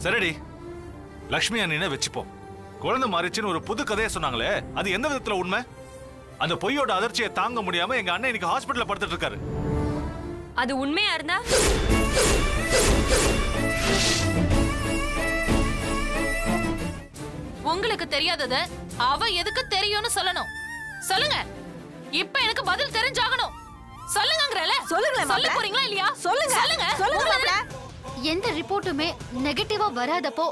சரிடி, லக்ஷ்மி அண்ணினை வச்சுப்போம். குழந்தை மாறிச்சுன்னு ஒரு புது கதையை சொன்னாங்களே, அது எந்த விதத்துல உண்மை? அந்த பொய்யோட அதிர்ச்சியை தாங்க முடியாம எங்க அண்ணன் இன்னைக்கு ஹாஸ்பிட்டல்ல படுத்துட்டு இருக்காரு. அது உண்மையா இருந்தா உங்களுக்கு தெரியாதத அவ எதுக்கு தெரியும்னு சொல்லணும். சொல்லுங்க, இப்ப எனக்கு பதில் தெரிஞ்சாகணும். சொல்லுங்கங்கறல. சொல்ல போறீங்களா இல்லையா? சொல்லுங்க. எந்த ரிப்போர்ட்டுமே நெகட்டிவா வராதப்போ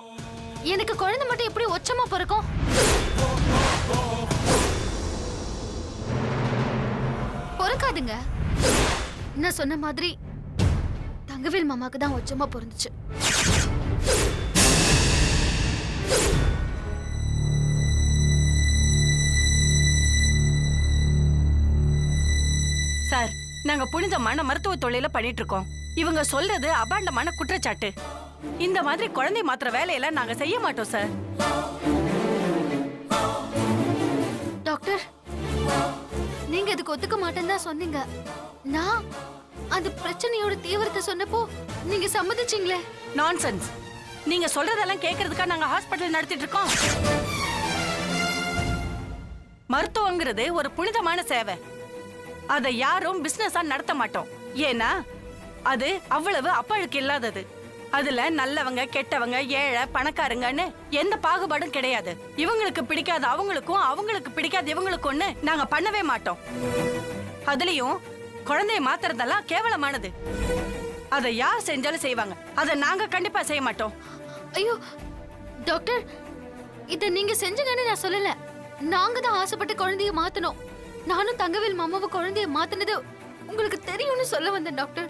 எனக்கு குழந்தை மட்டும் எப்படி ஒச்சமா பிறக்கும்? பிறக்காதுங்க. நான் சொன்ன மாதிரி தங்கவேல் மாமாக்கு தான் ஒச்சமா பிறந்துச்சு. சார், நாங்க புனிதமான மருத்துவ தொழில பண்ணிட்டு இருக்கோம். இவங்க சொல்றது அபாண்டமான குற்றச்சாட்டு. இந்த மாதிரி குழந்தை மாத்திர வேலையெல்லாம் நாங்க செய்ய மாட்டோம் சார். டாக்டர், நீங்க இதுக்கு ஒத்துக்க மாட்டேன்னு தான் சொன்னீங்க. நான் அந்த பிரச்சனையோட தீவிரத்தை சொன்னப்போ நீங்க சம்மதிச்சீங்களே. நான்சென்ஸ். நீங்க சொல்றதெல்லாம் கேக்குறதுக்கா நாங்க ஹாஸ்பிட்டல் நடத்திட்டு இருக்கோம். மருத்துவங்கிறது ஒரு புனிதமான சேவை. அதை யாரும் பிசினஸா நடத்த மாட்டோம். ஏன்னா அது அவ்வளவு அப்பழுக்கு இல்லாதது. அதுல நல்லவங்க, கெட்டவங்க, ஏழை, பணக்காரங்கன்னு எந்த பாகுபாடும் கிடையாது. இவங்களுக்கு பிடிக்காத அவங்களுக்கும், அவங்களுக்கு பிடிக்காத இவங்களுக்கும்னு நாங்க பண்ணவே மாட்டோம். அதுலயும் குழந்தைய மாத்துறதெல்லாம் கேவலமானது. அதை யார் செஞ்சாலும் செய்வாங்க. அதை நாங்க கண்டிப்பா செய்ய மாட்டோம். ஐயோ டாக்டர், இத நீங்க செஞ்சீங்கன்னு நான் சொல்லல. நாங்க தான் ஆசைப்பட்டு குழந்தைய மாத்தணும். நானும் தங்கவேல் மாமாவை குழந்தைய மாத்தினது உங்களுக்கு தெரியும்னு சொல்ல வந்தேன் டாக்டர்.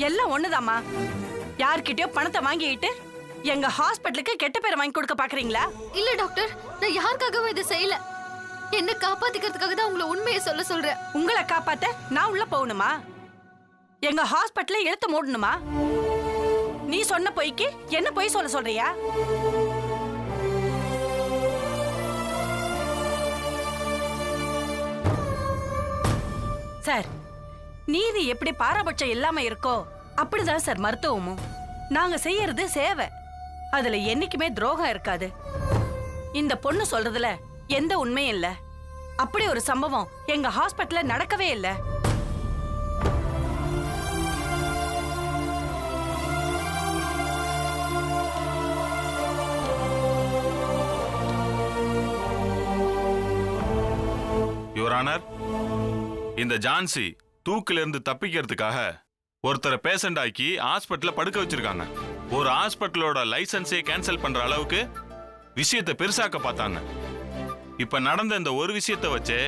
எல்லாம் ஒண்ணுதாம்மா. யார்கிட்டயோ பணத்தை வாங்கிட்டு எங்க ஹாஸ்பிட்டலுக்கு கெட்ட பேரை வாங்கி கொடுக்க பாக்குறீங்களா? இல்ல டாக்டர், நான் யாருக்காகவும் இதை செய்யல. என்ன காப்பாத்திக்கிறதுக்காக தான் உங்களை உண்மையை சொல்ல சொல்றேன். உங்களை காப்பாத்த நான் உள்ள போகணுமா? எங்க ஹாஸ்பிட்டல இழுத்து மூடணுமா? நீ சொன்ன பொய்க்கு என்ன பொய் சொல்ல சொல்றியா? சார், நீதி எப்படி பாரபட்சம் இல்லாம இருக்கோ அப்படிதான் சார் மருத்துவமும். நாங்க செய்யறது சேவை. அதுல என்னைக்குமே துரோகம் இருக்காது. இந்த பொண்ணு சொல்றதுல எந்த உண்மையும் இல்ல. அப்படி ஒரு சம்பவம் எங்க ஹாஸ்பிட்டல்ல நடக்கவே இல்ல. யுவர் ஆனர், இந்த ஜான்சி தூக்கில இருந்து தப்பிக்கிறதுக்காக ஒருத்தரை பேஷண்ட் ஆக்கி ஹாஸ்பிட்டல்ல படுக்க வச்சிருக்காங்க. ஒரு ஹாஸ்பிட்டலோட லைசன்ஸே கேன்சல் பண்ற அளவுக்கு விஷயத்தை பெருசாக்க பார்த்தாங்க. இப்ப நடந்த இந்த ஒரு விஷயத்தை வச்சு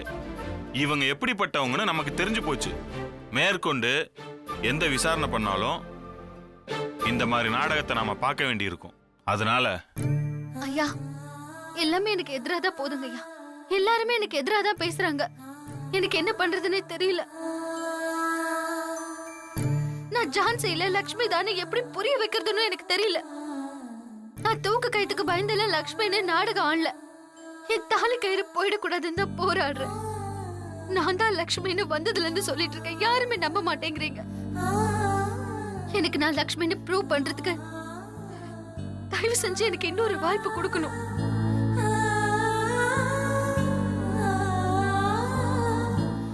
இவங்க எப்படிப்பட்டவங்கன்னு நமக்கு தெரிஞ்சு போச்சு. மேற்கொண்டு எந்த விசாரணை பண்ணாலும் இந்த மாதிரி நாடகத்தை நாம பார்க்க வேண்டி இருக்கும். அதனால ஐயா, எல்லாமே எனக்கு எதிராக தான் போதுங்க ஐயா. எல்லாருமே எனக்கு எதிராக தான் பேசுறாங்க. எனக்கு என்ன பண்றதுன்னே தெரியல. நான் ஜான்சி இல்ல லக்ஷ்மி தானே எப்படி புரிய வைக்கிறதுன்னு எனக்கு தெரியல. நான் தூக்க கயித்துக்கு பயந்தல லக்ஷ்மின்னு நாடகம் ஆடல. என் தாலி கயிறு போயிடக்கூடாதுன்னு தான் போராடுறேன். நான் தான் லக்ஷ்மின்னு வந்ததுல இருந்து சொல்லிட்டு இருக்கேன். யாருமே நம்ப மாட்டேங்கிறீங்க. எனக்கு நான் லக்ஷ்மின்னு ப்ரூவ் பண்றதுக்கு தயவு செஞ்சு எனக்கு இன்னொரு வாய்ப்பு கொடுக்கணும்.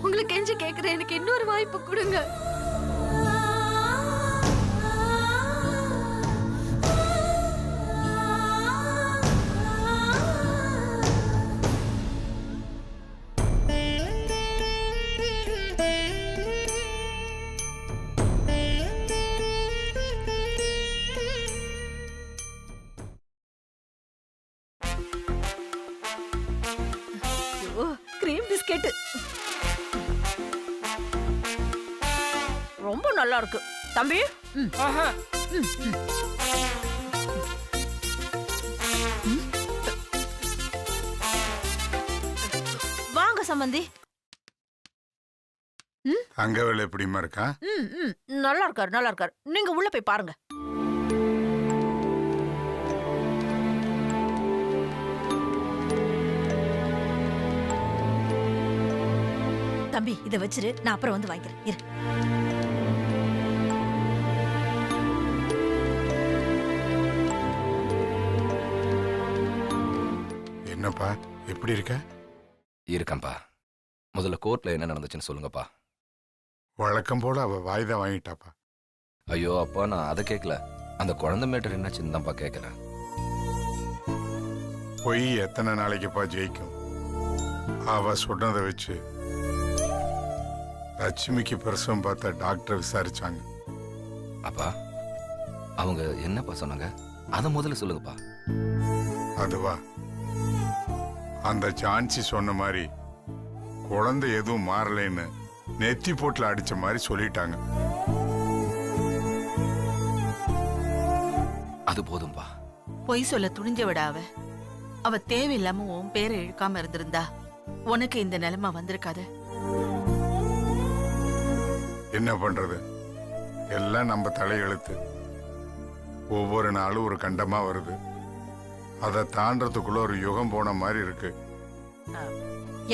உங்களுக்கு கெஞ்சி கேக்குறேன், எனக்கு இன்னொரு வாய்ப்பு கொடுங்க. கிரீம் பிஸ்கெட் ரொம்ப நல்லா இருக்கு தம்பி. வாங்க சம்பந்தி. தங்கவேல் எப்படிமா இருக்கா? நல்லா இருக்காரு, நல்லா இருக்காரு. நீங்க உள்ள போய் பாருங்க. தம்பி இத வச்சிரு, நான் அப்புறம் வந்து வாங்கிக்கிறேன் இரு. என்னப்பா எப்படி இருக்க? இருக்கேன்ப்பா. முதல்ல கோர்ட்ல என்ன நடந்துச்சுன்னு சொல்லுங்கப்பா. வழக்கம் போல அவ வாய்தா வாங்கிட்டாப்பா. ஐயோ அப்பா, நான் அதை கேட்கல. அந்த குழந்தை மேட்டர் என்னாச்சுன்னு தான்ப்பா கேட்கறேன். பொய் எத்தனை நாளைக்குப்பா ஜெயிக்கும்? அவ சொன்னதை வச்சு லட்சுமிக்கு பிரசவம் பார்த்த டாக்டர் விசாரிச்சாங்க. அப்பா, அவங்க என்னப்பா சொன்னாங்க? அதை முதல்ல சொல்லுங்கப்பா. அதுவா, அந்த ஜான்சி சொன்ன மாதிரி குழந்தை எதுவும் மாறலைன்னு நெத்தி போட்டுல அடிச்ச மாதிரி சொல்லிட்டாங்க. அது போதும்பா. பொய் சொல்ல துணிஞ்ச விட அவ தேவையில்லாம உன் பேரை இழுக்காம இருந்திருந்தா உனக்கு இந்த நிலைமை வந்திருக்காது. என்ன பண்றது, எல்லாம் நம்ம தலையெழுத்து. ஒவ்வொரு நாளும் ஒரு கண்டமா வருது. அதை தாண்டறதுக்குள்ள ஒரு யுகம் போன மாதிரி இருக்கு.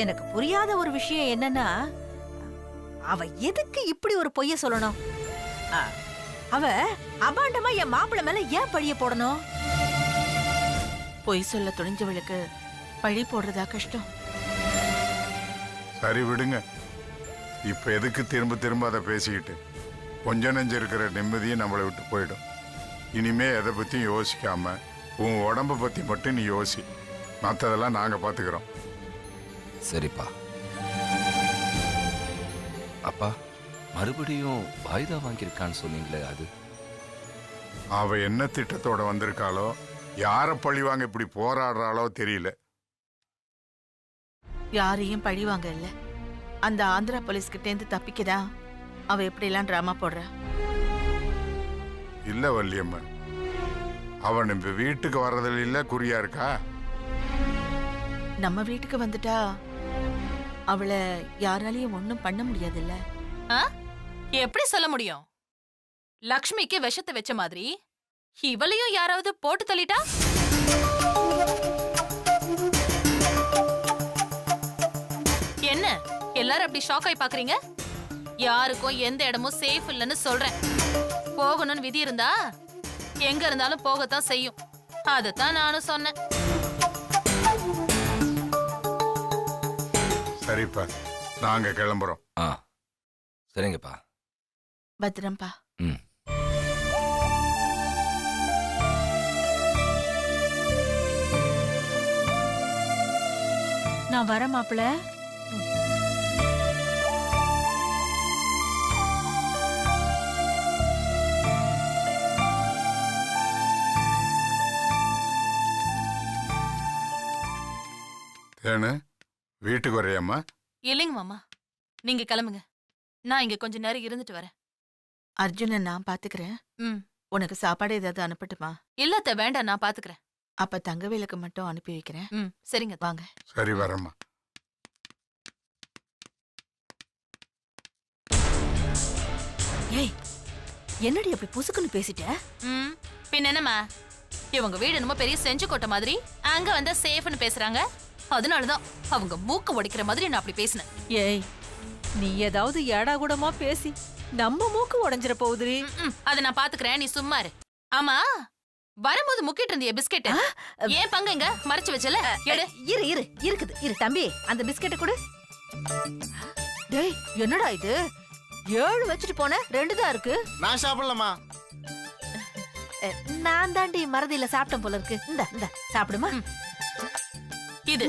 எனக்கு புரியாத ஒரு விஷயம் என்னன்னா, அவ எதுக்கு இப்படி ஒரு பொய்ய சொல்லணும்? அவ அபாண்டமா என் மாப்பிள்ளை மேல ஏன் பழிய போடணும்? பொய் சொல்ல துணிஞ்சவளுக்கு பழி போடுறதா கஷ்டம். சரி விடுங்க, இப்ப எதுக்கு திரும்ப திரும்ப அதை பேசிக்கிட்டு? கொஞ்சம் நெஞ்சு இருக்கிற நிம்மதியும் நம்மளை விட்டு போயிடும். இனிமே எதை பத்தியும் யோசிக்காம உன் உடம்ப பத்தி மட்டும் நீ யோசி. மற்றதெல்லாம் நாங்க பாத்துக்கிறோம். சரிப்பா. அப்பா, மறுபடியும் வாய்தா வாங்கியிருக்கான்னு சொன்னீங்களே, அது அவ என்ன திட்டத்தோட வந்திருக்காளோ, யார பழிவாங்க இப்படி போராடுறாளோ தெரியல. யாரையும் பழிவாங்க இல்ல, அந்த ஆந்திரா போலீஸ் கிட்ட இருந்து தப்பிக்கதா அவ எப்படி எல்லாம் டிராமா போடுறா. இல்ல வள்ளியம்மன், அவன் இப்ப வீட்டுக்கு வர்றதில் இல்ல குறியா இருக்கா. நம்ம வீட்டுக்கு வந்துட்டா அவளை யாராலையும் ஒண்ணும் பண்ண முடியாதுல்ல. ஆ? எப்படி சொல்ல முடியும்? லக்ஷ்மிக்கு விஷத்தை வச்ச மாதிரி இவளையும் யாராவது போட்டு தள்ளிட்டா? என்ன எல்லாரும் அப்படி ஷாக் ஆகி பாக்குறீங்க? யாருக்கும் எந்த இடமும் சேஃப் இல்லைன்னு சொல்றேன். போகணும்னு விதி இருந்தா எங்க இருந்தாலும் போகத்தான் செய்யும். அதத்தான் நானும் சொன்னேன். சரிப்பா, நாங்க கிளம்புறோம். ஆ சரிங்கப்பா. பத்திரம்பா. ம். நான் வரேன் மாப்பிள்ளை. ஏன்னு வீட்டுக்கு வரையாம்மா? இல்லைங்க மாமா, நீங்க கிளம்புங்க. நான் இங்க கொஞ்ச நேரம் இருந்துட்டு வரேன். அர்ஜுனை நான் பாத்துக்கிறேன். ம். உனக்கு சாப்பாடு ஏதாவது அனுப்பட்டுமா? இல்லத்த வேண்டாம், நான் பாத்துக்கிறேன். அப்ப தங்கவேலுக்கு மட்டும் அனுப்பி வைக்கிறேன். ம், சரிங்க. வாங்க. சரி வரேம்மா. ஏய், என்னடி அப்படி புசுக்குன்னு பேசிட்ட? ம், பின்ன என்னம்மா, இவங்க வீடு என்னமோ பெரிய செஞ்சு கோட்டை மாதிரி அங்க வந்தா சேஃப்னு பேசுறாங்க. அதனாலதான் அவங்க மூக்க உடைக்கிற மாதிரி நான் அப்படி பேசினேன். ஏய், நீ ஏதாவது ஏடா கூடமா பேசி நம்ம மூக்கு உடைஞ்சிர போகுதுரி. அதை நான் பாத்துக்கிறேன், நீ சும்மா இரு. ஆமா, வரும்போது முக்கிட்டு இருந்திய பிஸ்கெட் ஏன் பங்கு இங்க மறைச்சு வச்சல? எடு. இரு இரு இருக்குது இரு தம்பி, அந்த பிஸ்கெட்டை கொடு. டேய், என்னடா இது? 7 வச்சுட்டு போன, 2 தான் இருக்கு. நான் சாப்பிடலாமா? நான் தாண்டி மறதியில சாப்பிட்டேன் போல இருக்கு. இந்த சாப்பிடுமா. இது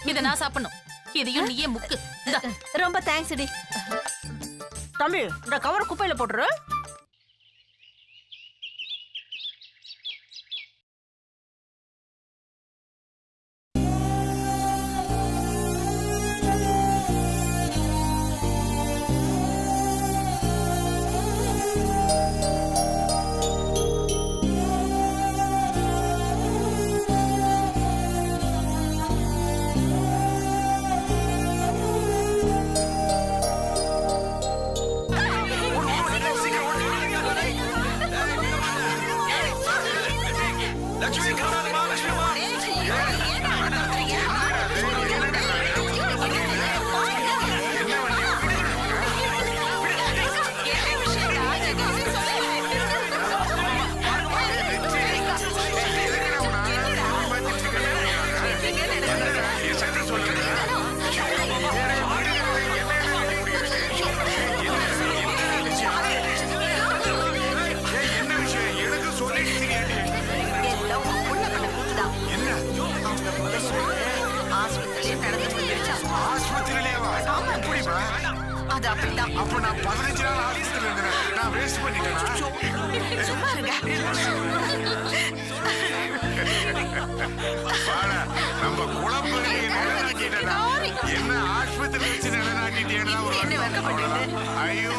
இத நான் சாப்பிடணும். இதையும் நீயே முக்கு. இந்தா. ரொம்ப தேங்க்ஸ் டி. தம்பி, இந்த கவர் குப்பையில போட்டுரு. சீக்கிரம் எப்படிமா? அது அப்படிதான். அப்ப நான் 15 நாள் ஆபீஸ்ல இருந்தேன். நான் வேஸ்ட் பண்ணிட்டேனா? சும்மா இருங்க. வாடா, நம்ம குழப்பறையை நிலைநாட்டிட்டேடா. என்ன ஆஸ்பத்திரி வச்சு நிலைநாட்டிட்டேன்னா ஒரு என்ன வெட்கப்பட்டது? ஐயோ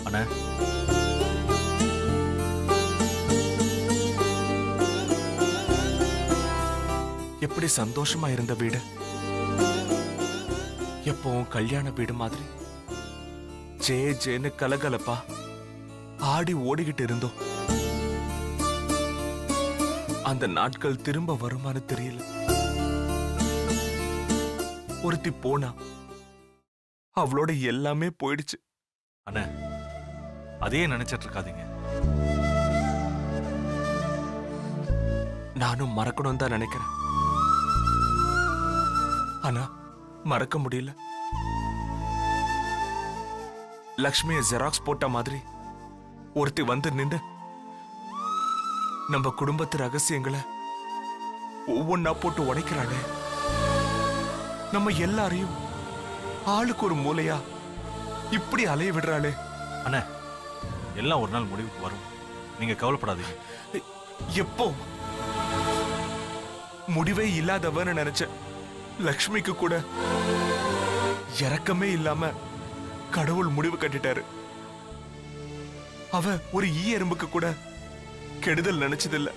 அண்ணா, எப்படி சந்தோஷமா இருந்த வீடு எப்பவும் கல்யாண வீடு மாதிரி ஜே ஜேன்னு கலகலப்பா ஆடி ஓடிக்கிட்டு இருந்தோம். அந்த நாட்கள் திரும்ப வருமானு தெரியல. ஒருத்தி போனா அவளோட எல்லாமே போயிடுச்சு. அண்ணா, அதையே நினைச்சிட்டு இருக்காதீங்க. நானும் மறக்கணும் தான் நினைக்கிறேன். ஆனா மறக்க முடியல. லக்ஷ்மிய ஜெராக்ஸ் போட்ட மாதிரி ஒருத்தி வந்து நின்று நம்ம குடும்பத்து ரகசியங்களை ஒவ்வொன்னா போட்டு உடைக்கிறாளே. நம்ம எல்லாரையும் ஆளுக்கு ஒரு மூலையா இப்படி அலைய விடுறாளே. அண்ணா, எல்லாம் ஒரு நாள் முடிவுக்கு வரும். நீங்க கவலைப்படாதீங்க. எப்போ முடிவே இல்லாதவன்னு நினைச்ச லக்ஷ்மிக்கு கூட இரக்கமே இல்லாம கடவுள் முடிவு கட்டிட்டாரு. அவ ஒரு ஈ எறும்புக்கு கூட கெடுதல் நினைச்சதில்ல.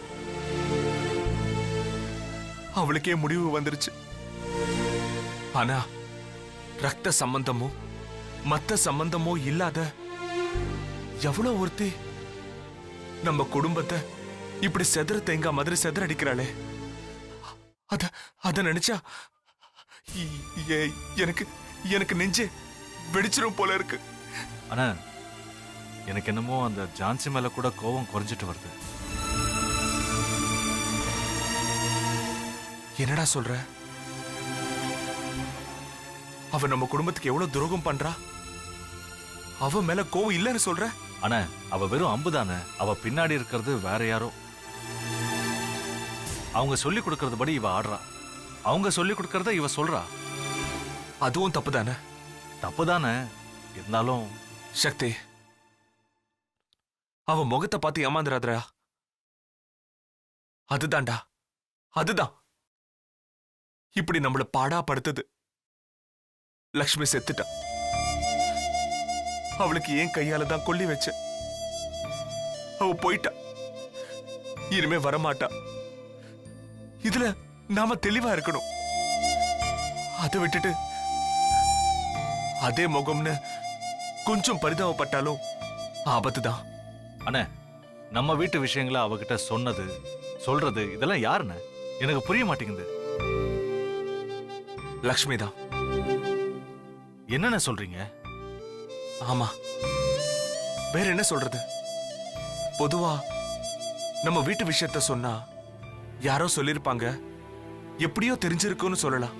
அவளுக்கே முடிவு வந்துருச்சு. ஆனா ரத்த சம்பந்தமோ மத்த சம்பந்தமோ இல்லாத எவ்வளவு ஒருத்தி நம்ம குடும்பத்தை இப்படி செதற தேங்கா மாதிரி செதற அடிக்கிறாளே. அத நினைச்சா எனக்கு எனக்கு நெஞ்சே வெடிச்சிரும் போல இருக்கு. அண்ணா, எனக்கு என்னமோ அந்த ஜான்சி மேல கூட கோபம் குறைஞ்சிட்டு வருது. என்னடா சொல்ற? அவ நம்ம குடும்பத்துக்கு எவ்வளவு துரோகம் பண்றா. அவ மேல கோவம் இல்லைன்னு சொல்ற? அண்ணா, அவ வெறும் அம்பு தானே. அவ பின்னாடி இருக்கிறது வேற யாரோ. அவங்க சொல்லி கொடுக்கறது படி இவ ஆடுறா. அவங்க சொல்லி கொடுக்கறத இவ சொல்றா. அதுவும் தப்பு தானே? தப்பு தானே. இருந்தாலும் சக்தி, அவ முகத்தை பார்த்து ஏமாந்துராதரா. அதுதான்டா, அதுதான் இப்படி நம்மள பாடா படுத்தது. லக்ஷ்மி செத்துட்டா. அவளுக்கு ஏன் கையால தான் கொல்லி வச்ச. அவ போயிட்டா. இனிமே வரமாட்டா. இதுல நாம தெளிவா இருக்கணும். அதை விட்டுட்டு அதே முகம்னு கொஞ்சம் பரிதாபப்பட்டாலும் ஆபத்து தான். அண்ணே, நம்ம வீட்டு விஷயங்களை அவகிட்ட சொன்னது சொல்றது இதெல்லாம் யாருன்னு எனக்கு புரிய மாட்டேங்குது. லக்ஷ்மி தான். என்னென்ன சொல்றீங்க? ஆமா, வேற என்ன சொல்றது? பொதுவா நம்ம வீட்டு விஷயத்த சொன்னா யாரோ சொல்லிருப்பாங்க, எப்படியோ தெரிஞ்சிருக்குன்னு சொல்லலாம்.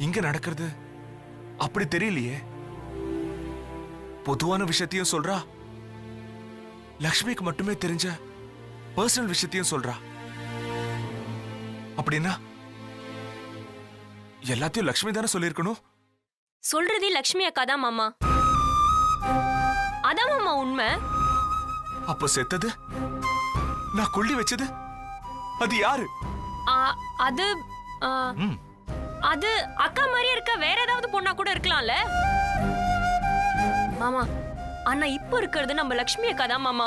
இங்க நடக்கிறது அப்படி தெரியலையே. பொதுவான விஷயத்தையும் சொல்றா, லக்ஷ்மிக்கு மட்டுமே தெரிஞ்ச பர்சனல் விஷயத்தையும் சொல்றா. அப்படின்னா எல்லாத்தையும் லக்ஷ்மி தானே சொல்லிருக்கணும். சொல்றதே லக்ஷ்மி அக்கா தான் மாமா. அதான் மாமா உண்மை. அப்ப செத்தது, நான் கொள்ளி வச்சது, அது யாரு? அது ம், அது அக்கா மாதிரியே இருக்க வேற ஏதாவது பொண்ணா கூட இருக்கலாம்ல மாமா. ஆனா இப்ப இருக்கிறது நம்ம லக்ஷ்மி அக்கா தான் மாமா.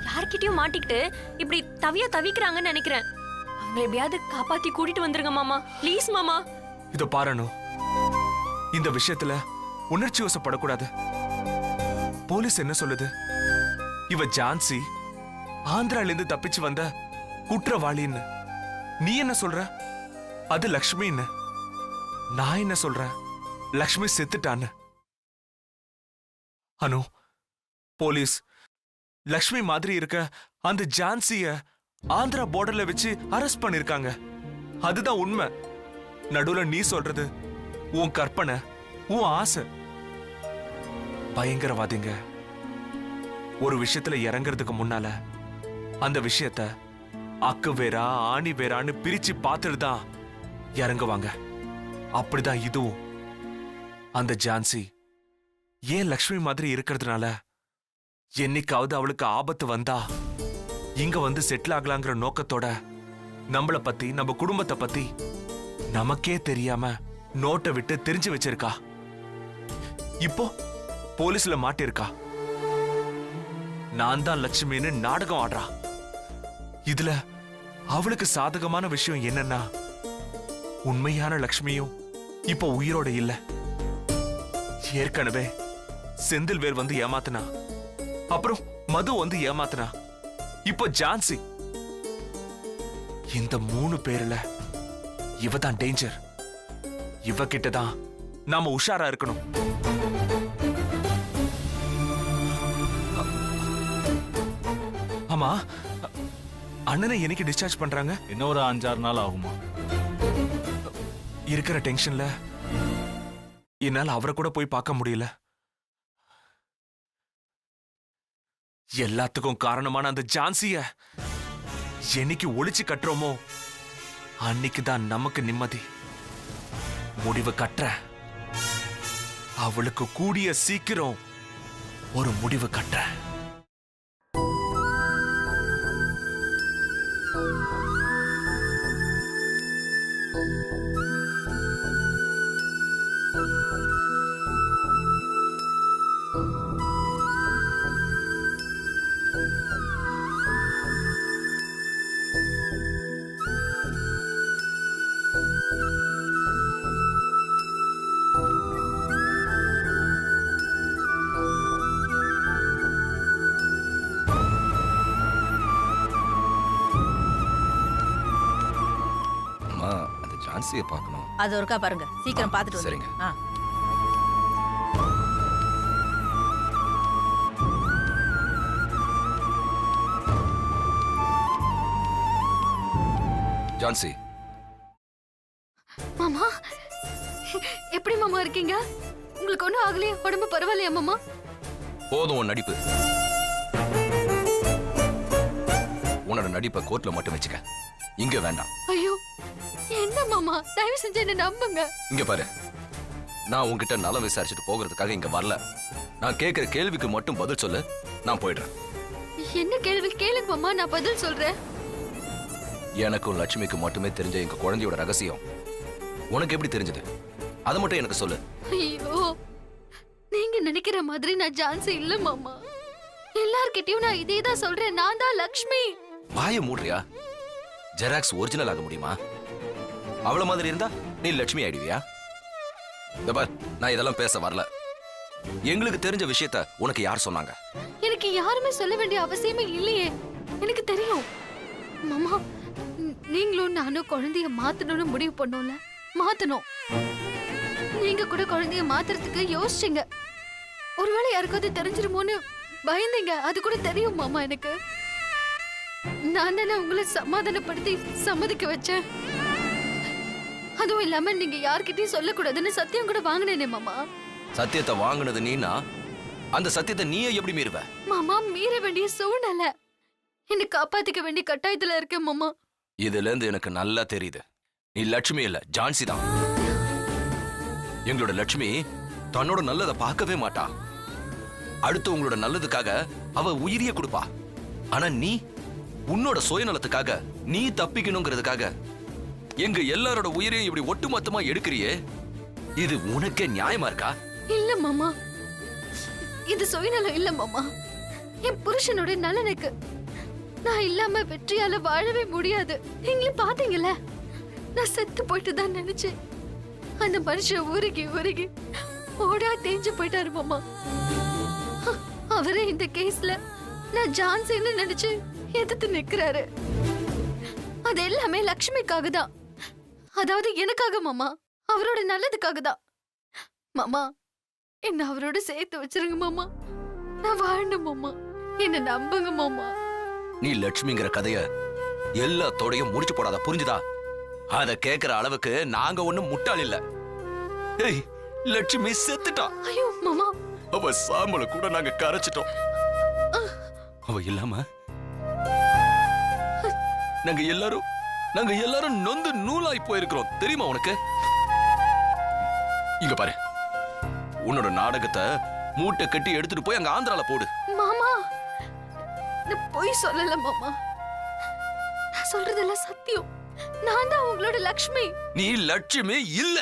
யார்கிட்டயும் மாட்டிக்கிட்டு இப்படி தவிக்கிறாங்கன்னு நினைக்கிறேன். அவங்க எப்படியாவது காப்பாத்தி கூட்டிட்டு வந்துருங்க மாமா, ப்ளீஸ் மாமா. இதோ பாருனு, இந்த விஷயத்துல உணர்ச்சி வசப்படக்கூடாது. போலீஸ் என்ன சொல்லுது? இவ ஜான்சி ஆந்திரால இருந்து தப்பிச்சு வந்த குற்றவாளின்னு. நீ என்ன சொல்ற? அது லக்ஷ்மின்னு. நான் என்ன சொல்றேன்? லக்ஷ்மி செத்துட்டான்னு. அனு, போலீஸ் லக்ஷ்மி மாதிரி இருக்க அந்த ஜான்சிய ஆந்திரா பார்டர்ல வச்சு அரெஸ்ட் பண்ணிருக்காங்க. அதுதான் உண்மை. நடுவுல நீ சொல்றது உன் கற்பனை, உன் ஆசை. பயங்கரவாதிங்க ஒரு விஷயத்துல இறங்குறதுக்கு முன்னால அந்த விஷயத்த அக்கு வேறா ஆணி வேறான்னு பிரிச்சு பார்த்துட்டு தான் இறங்குவாங்க. அப்படிதான் இதுவும். அந்த ஜான்சி ஏன் லக்ஷ்மி மாதிரி இருக்கிறதுனால என்னைக்காவது அவளுக்கு ஆபத்து வந்தா இங்க வந்து செட்டில் ஆகலாங்கிற நோக்கத்தோட நம்மள பத்தி, நம்ம குடும்பத்தை பத்தி நமக்கே தெரியாம நோட்டை விட்டு தெரிஞ்சு வச்சிருக்கா. இப்போ போலீஸ்ல மாட்டிருக்கா. நான் தான் லட்சுமின்னு நாடகம் ஆடுறா. இதுல அவளுக்கு சாதகமான விஷயம் என்னன்னா, உண்மையான லக்ஷ்மியும் இப்போ உயிரோட இல்ல. ஏற்கனவே செந்தில்வேல் வந்து ஏமாத்தினா, அப்புறம் மது வந்து ஏமாத்தினா, இப்போ ஜான்சி. இந்த 3 பேர்ல இவ தான் டேஞ்சர். இவ கிட்டதான் நாம உஷாரா இருக்கணும். ஆமா, அண்ணனை என்னைக்கு டிஸ்சார்ஜ் பண்றாங்க? இன்னும் ஒரு 5-6 நாள் ஆகுமா? இருக்கிற டென்ஷன்ல என்னால அவரை கூட போய் பார்க்க முடியல. எல்லாத்துக்கும் காரணமான அந்த ஜான்சிய என்னைக்கு ஒளிச்சு கட்டுறோமோ அன்னைக்கு தான் நமக்கு நிம்மதி. முடிவு கட்டுற அவளுக்கு கூடிய சீக்கிரம் ஒரு முடிவு கட்டுற. ஜான்சியை பார்க்கணும். அது ஒருக்கா பாருங்க, சீக்கிரம் பார்த்துட்டு சரிங்க. வந்துருங்க. ஜான்சி, மாமா எப்படி மாமா இருக்கீங்க? உங்களுக்கு ஒண்ணும் ஆகலையா? உடம்பு பரவாயில்லையா மாமா? போதும் உன் நடிப்பு. உன்னோட நடிப்பை கோர்ட்ல மட்டும் வச்சுக்க, இங்க வேண்டாம். ஐயோ என்ன மாமா, தயவு செஞ்சு என்ன நம்புங்க. இங்க பாரு, நான் உன்கிட்ட நலம் விசாரிச்சுட்டு போகிறதுக்காக இங்க வரல. நான் கேட்கிற கேள்விக்கு மட்டும் பதில் சொல்லு, நான் போயிடுறேன். என்ன கேள்வி கேளுங்க மாமா, நான் பதில் சொல்றேன். எனக்கும் லட்சுமிக்கு மட்டுமே தெரிஞ்ச எங்க குழந்தையோட ரகசியம் உனக்கு எப்படி தெரிஞ்சது? அதை மட்டும் எனக்கு சொல்லு. ஐயோ, நீங்க நினைக்கிற மாதிரி நான் ஜான்சி இல்ல மாமா. எல்லார்கிட்டயும் நான் இதே தான் சொல்றேன், நான் தான் லக்ஷ்மி. வாய மூடுறியா? ஜெராக்ஸ் ஒரிஜினல் ஆக முடியுமா? அவள மாதிரி இருந்தா நீ லட்சுமி ஆயிடுவியா? இந்த பார், நான் இதெல்லாம் பேச வரல. எங்களுக்கு தெரிஞ்ச விஷயத்த உனக்கு யார் சொன்னாங்க? எனக்கு யாருமே சொல்ல வேண்டிய அவசியமே இல்லையே, எனக்கு தெரியும். மாமா, நீங்களும் நானும் குழந்தைய மாத்தணும்னு முடிவு பண்ணோம்ல, மாத்தணும். நீங்க கூட குழந்தைய மாத்துறதுக்கு யோசிச்சீங்க. ஒருவேளை யாருக்காவது தெரிஞ்சிருமோன்னு பயந்தீங்க. அது கூட தெரியும் மாமா எனக்கு. நான் தானே உங்களை சமாதானப்படுத்தி சம்மதிக்க வச்சேன். அதுவும் இல்லாம நீங்க யார்கிட்டயும் சொல்லக்கூடாதுன்னு சத்தியம் கூட வாங்கினேனே மாமா. சத்தியத்தை வாங்கினது நீனா, அந்த சத்தியத்தை நீயே எப்படி மீறுவ? மாமா, மீற வேண்டிய சூழ்நிலை, என்ன காப்பாத்திக்க வேண்டிய கட்டாயத்துல இருக்கேன் மாமா. இதுல இருந்து எனக்கு நல்லா தெரியுது, நீ லட்சுமி இல்ல, ஜான்சி தான். எங்களோட லட்சுமி தன்னோட நல்லதை பார்க்கவே மாட்டா. அடுத்து உங்களோட நல்லதுக்காக அவ உயிரிய கொடுப்பா. ஆனா நீ உன்னோட சுயநலத்துக்காக, நீ தப்பிக்கணுங்கிறதுக்காக எங்க எல்லாரோட உயிரையும் இப்படி ஒட்டுமொத்தமா எடுக்கிறியே, இது உனக்கே நியாயமா இருக்கா? இல்ல மாமா, இது சுயநலம் இல்ல மாமா. என் புருஷனோட நலனுக்கு. நான் இல்லாம வெற்றியால வாழவே முடியாது. நீங்களே பாத்தீங்கல்ல, நான் செத்து போயிட்டு தான் நினைச்சேன். அந்த மனுஷன் உருகி உருகி ஓடா தேஞ்சு போயிட்டாரு மாமா. அவரே இந்த கேஸ்ல நான் ஜான்சின்னு நினைச்சு எதிர்த்து நிக்கிறாரு. அது எல்லாமே லக்ஷ்மிக்காக தான். அதாவது எனக்காக மாமா, அவரோட நல்லதுக்காக தான். மாமா, என்ன அவரோட சேர்த்து வச்சிருங்க மாமா. நான் வாழணும் மாமா. என்ன நம்புங்க மாமா. நீ லட்சுமிங்கிற கதைய எல்லாத்தோடையும் முடிச்சு போடாத, புரிஞ்சுதா? அத கேக்குற அளவுக்கு நாங்க ஒண்ணும் முட்டாள் இல்ல. ஏய், லட்சுமி செத்துட்டா. ஐயோ மாமா. அவ சாம்பல கூட நாங்க கரைச்சிட்டோம். அவ இல்லாம நாங்க எல்லாரும் நொந்து நூலாய் போயிருக்கிறோம், தெரியுமா உனக்கு? இங்க பாரு, உன்னோட நாடகத்தை மூட்டை கட்டி எடுத்துட்டு போய் அங்க ஆந்திரால போடு. மாமா, நான் பொய் சொல்லல மாமா. நான் சொல்றதெல்லாம் சத்தியம். நான் தான் உங்களோட லக்ஷ்மி. நீ லட்சுமி இல்ல.